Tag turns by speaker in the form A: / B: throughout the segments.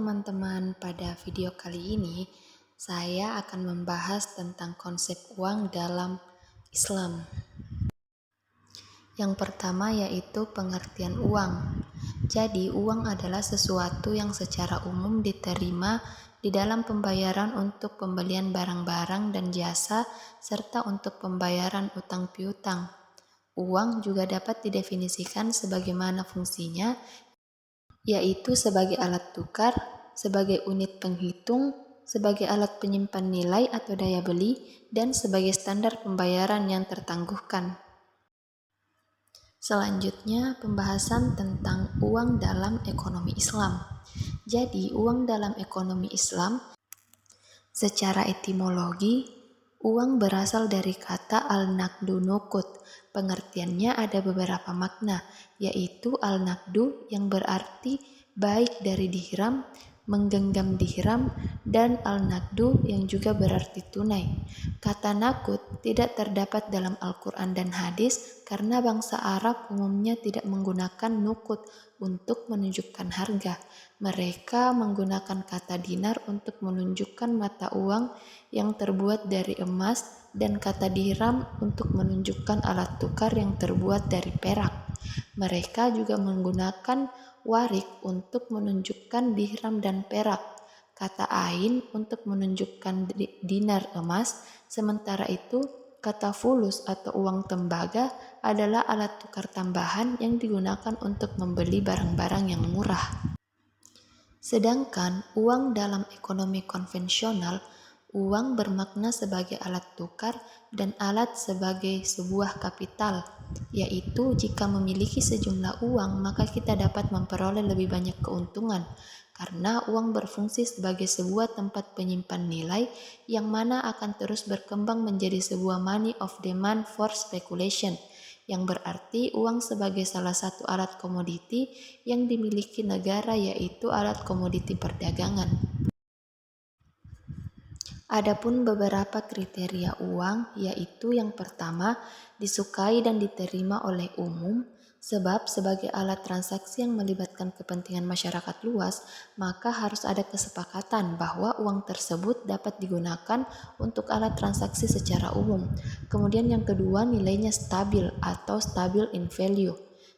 A: teman-teman, pada video kali ini saya akan membahas tentang konsep uang dalam Islam. Yang pertama yaitu pengertian uang. Jadi uang adalah sesuatu yang secara umum diterima di dalam pembayaran untuk pembelian barang-barang dan jasa serta untuk pembayaran utang piutang. Uang juga dapat didefinisikan sebagaimana fungsinya, yaitu sebagai alat tukar, sebagai unit penghitung, sebagai alat penyimpan nilai atau daya beli, dan sebagai standar pembayaran yang tertangguhkan. Selanjutnya, pembahasan tentang uang dalam ekonomi Islam. Jadi, uang dalam ekonomi Islam secara etimologi, uang berasal dari kata al-naqdu nuqud. Pengertiannya ada beberapa makna, yaitu al-naqdu yang berarti baik dari dirham, menggenggam dirham, dan al-naqdu yang juga berarti tunai. Kata naqud tidak terdapat dalam Al-Quran dan hadis karena bangsa Arab umumnya tidak menggunakan nuqud untuk menunjukkan harga. Mereka menggunakan kata dinar untuk menunjukkan mata uang yang terbuat dari emas dan kata dirham untuk menunjukkan alat tukar yang terbuat dari perak. Mereka juga menggunakan warik untuk menunjukkan dirham dan perak, kata ain untuk menunjukkan dinar emas, sementara itu kata fulus atau uang tembaga adalah alat tukar tambahan yang digunakan untuk membeli barang-barang yang murah. Sedangkan uang dalam ekonomi konvensional, uang bermakna sebagai alat tukar dan alat sebagai sebuah kapital, yaitu jika memiliki sejumlah uang maka kita dapat memperoleh lebih banyak keuntungan, karena uang berfungsi sebagai sebuah tempat penyimpan nilai yang mana akan terus berkembang menjadi sebuah money of demand for speculation, yang berarti uang sebagai salah satu alat komoditi yang dimiliki negara, yaitu alat komoditi perdagangan. Adapun beberapa kriteria uang, yaitu yang pertama, disukai dan diterima oleh umum, sebab sebagai alat transaksi yang melibatkan kepentingan masyarakat luas, maka harus ada kesepakatan bahwa uang tersebut dapat digunakan untuk alat transaksi secara umum. Kemudian yang kedua, nilainya stabil atau stabil in value.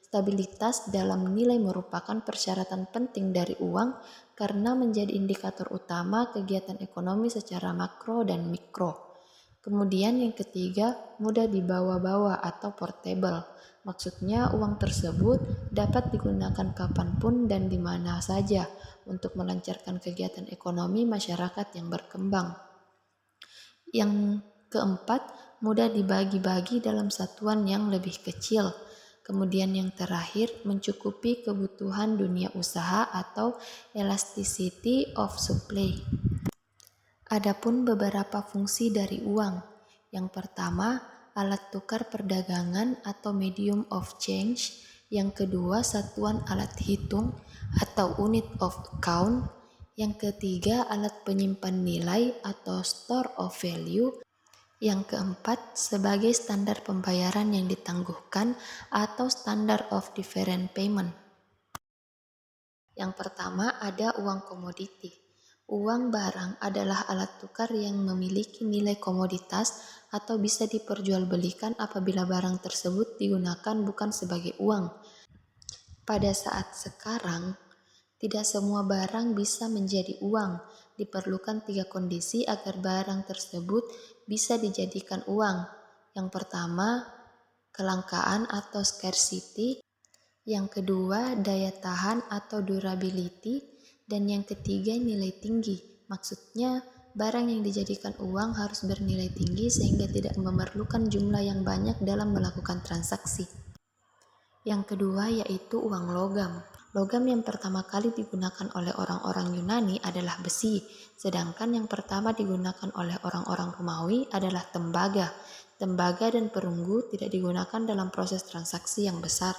A: Stabilitas dalam nilai merupakan persyaratan penting dari uang karena menjadi indikator utama kegiatan ekonomi secara makro dan mikro. Kemudian yang ketiga, mudah dibawa-bawa atau portable. Maksudnya uang tersebut dapat digunakan kapanpun dan di mana saja untuk melancarkan kegiatan ekonomi masyarakat yang berkembang. Yang keempat, mudah dibagi-bagi dalam satuan yang lebih kecil. Kemudian yang terakhir, mencukupi kebutuhan dunia usaha atau elasticity of supply. Adapun beberapa fungsi dari uang. Yang pertama, alat tukar perdagangan atau medium of change. Yang kedua, satuan alat hitung atau unit of account. Yang ketiga, alat penyimpan nilai atau store of value. Yang keempat, sebagai standar pembayaran yang ditangguhkan atau standard of different payment. Yang pertama, ada uang komoditi. Uang barang adalah alat tukar yang memiliki nilai komoditas atau bisa diperjualbelikan apabila barang tersebut digunakan bukan sebagai uang. Pada saat sekarang, tidak semua barang bisa menjadi uang. Diperlukan 3 kondisi agar barang tersebut bisa dijadikan uang. Yang pertama, kelangkaan atau scarcity. Yang kedua, daya tahan atau durability. Dan yang ketiga, nilai tinggi. Maksudnya, barang yang dijadikan uang harus bernilai tinggi sehingga tidak memerlukan jumlah yang banyak dalam melakukan transaksi. Yang kedua yaitu uang logam. Logam yang pertama kali digunakan oleh orang-orang Yunani adalah besi, sedangkan yang pertama digunakan oleh orang-orang Romawi adalah tembaga. Tembaga dan perunggu tidak digunakan dalam proses transaksi yang besar.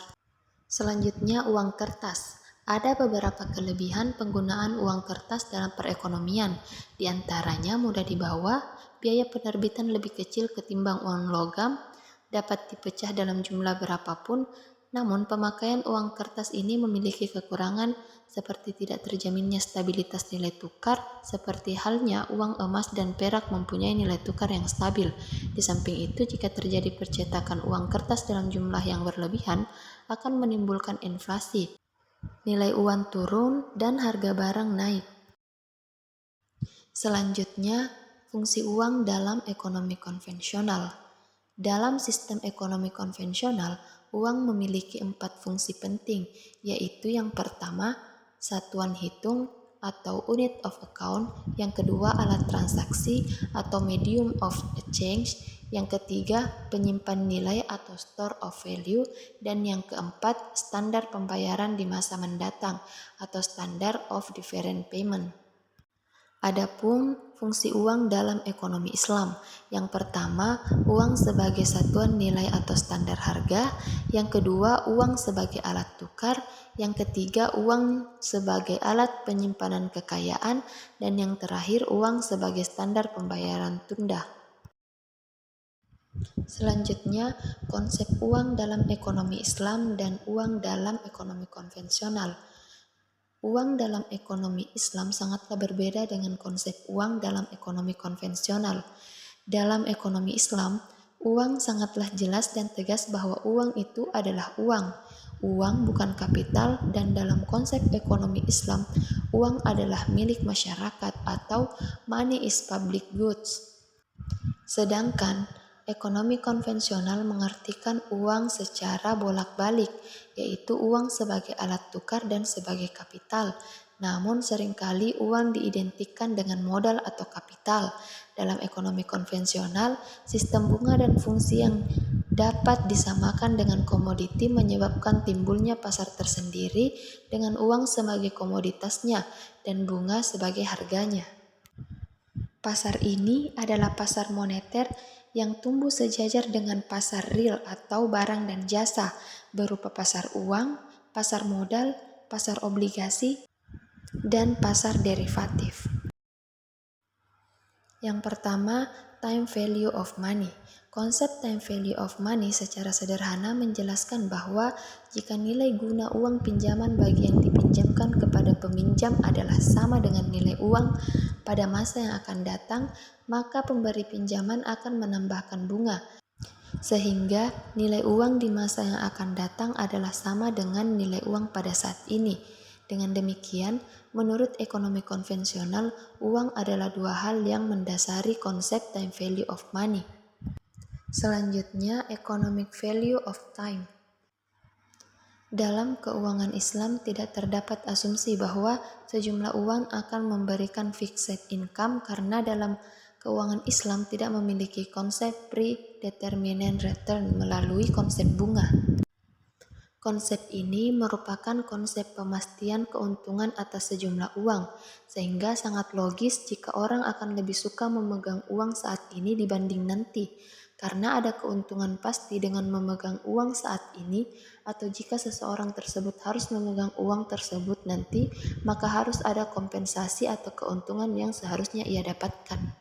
A: Selanjutnya, uang kertas. Ada beberapa kelebihan penggunaan uang kertas dalam perekonomian. Di antaranya mudah dibawa, biaya penerbitan lebih kecil ketimbang uang logam, dapat dipecah dalam jumlah berapapun, Namun, pemakaian uang kertas ini memiliki kekurangan seperti tidak terjaminnya stabilitas nilai tukar, seperti halnya uang emas dan perak mempunyai nilai tukar yang stabil. Di samping itu, jika terjadi percetakan uang kertas dalam jumlah yang berlebihan, akan menimbulkan inflasi, nilai uang turun, dan harga barang naik. Selanjutnya, fungsi uang dalam ekonomi konvensional. Dalam sistem ekonomi konvensional, uang memiliki 4 fungsi penting, yaitu yang pertama, satuan hitung atau unit of account, yang kedua, alat transaksi atau medium of exchange, yang ketiga, penyimpan nilai atau store of value, dan yang keempat, standar pembayaran di masa mendatang atau standard of different payment. Adapun fungsi uang dalam ekonomi Islam, yang pertama, uang sebagai satuan nilai atau standar harga, yang kedua, uang sebagai alat tukar, yang ketiga, uang sebagai alat penyimpanan kekayaan, dan yang terakhir, uang sebagai standar pembayaran tunda. Selanjutnya, konsep uang dalam ekonomi Islam dan uang dalam ekonomi konvensional. Uang dalam ekonomi Islam sangatlah berbeda dengan konsep uang dalam ekonomi konvensional. Dalam ekonomi Islam, uang sangatlah jelas dan tegas bahwa uang itu adalah uang. Uang bukan kapital, dan dalam konsep ekonomi Islam, uang adalah milik masyarakat atau money is public goods. Sedangkan ekonomi konvensional mengartikan uang secara bolak-balik, yaitu uang sebagai alat tukar dan sebagai kapital. Namun seringkali uang diidentikan dengan modal atau kapital. Dalam ekonomi konvensional, sistem bunga dan fungsi yang dapat disamakan dengan komoditi menyebabkan timbulnya pasar tersendiri dengan uang sebagai komoditasnya dan bunga sebagai harganya. Pasar ini adalah pasar moneter yang tumbuh sejajar dengan pasar real atau barang dan jasa, berupa pasar uang, pasar modal, pasar obligasi, dan pasar derivatif. Yang pertama, time value of money. Konsep time value of money secara sederhana menjelaskan bahwa jika nilai guna uang pinjaman bagi yang dipinjamkan kepada peminjam adalah sama dengan nilai uang pada masa yang akan datang, maka pemberi pinjaman akan menambahkan bunga, sehingga nilai uang di masa yang akan datang adalah sama dengan nilai uang pada saat ini. Dengan demikian, menurut ekonomi konvensional, uang adalah dua hal yang mendasari konsep time value of money. Selanjutnya, economic value of time. Dalam keuangan Islam tidak terdapat asumsi bahwa sejumlah uang akan memberikan fixed income, karena dalam keuangan Islam tidak memiliki konsep predetermined return melalui konsep bunga. Konsep ini merupakan konsep pemastian keuntungan atas sejumlah uang, sehingga sangat logis jika orang akan lebih suka memegang uang saat ini dibanding nanti, karena ada keuntungan pasti dengan memegang uang saat ini, atau jika seseorang tersebut harus memegang uang tersebut nanti, maka harus ada kompensasi atau keuntungan yang seharusnya ia dapatkan.